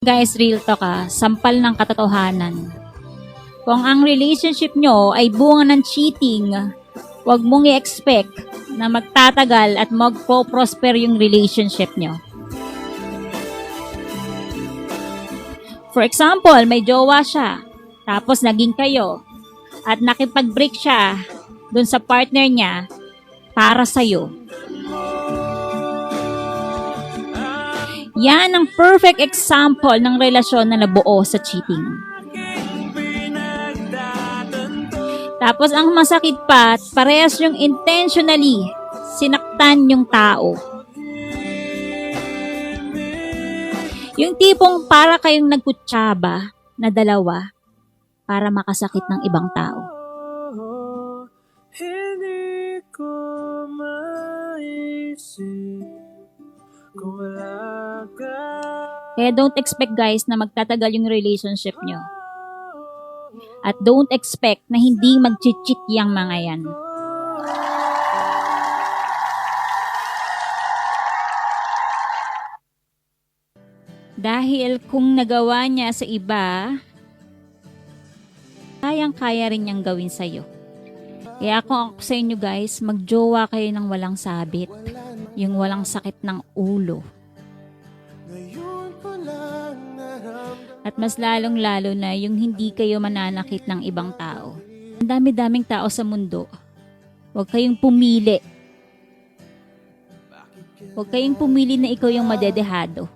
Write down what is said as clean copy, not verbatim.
Guys, real talk sampal ng katotohanan. Kung ang relationship nyo ay bunga ng cheating, huwag mong i-expect na magtatagal at magpo-prosper yung relationship nyo. For example, may jowa siya, tapos naging kayo, at nakipag-break siya dun sa partner niya para sa'yo. Yan ang perfect example ng relasyon na nabuo sa cheating. Tapos ang masakit pa, parehas yung intentionally sinaktan yung tao. Yung tipong para kayong nagkutsaba na dalawa para makasakit ng ibang tao. Hindi ko maisip kung wala ka. Kaya don't expect guys na magtatagal yung relationship nyo. At don't expect na hindi mag-cheat yung mga yan. Dahil kung nagawa niya sa iba, kayang-kaya rin niyang gawin sa'yo. Kaya kung ako sa inyo guys, magjowa kayo ng walang sabit. Yung walang sakit ng ulo. At mas lalong-lalo na yung hindi kayo mananakit ng ibang tao. Ang dami-daming tao sa mundo. Huwag kayong pumili. Huwag kayong pumili na ikaw yung madedehado.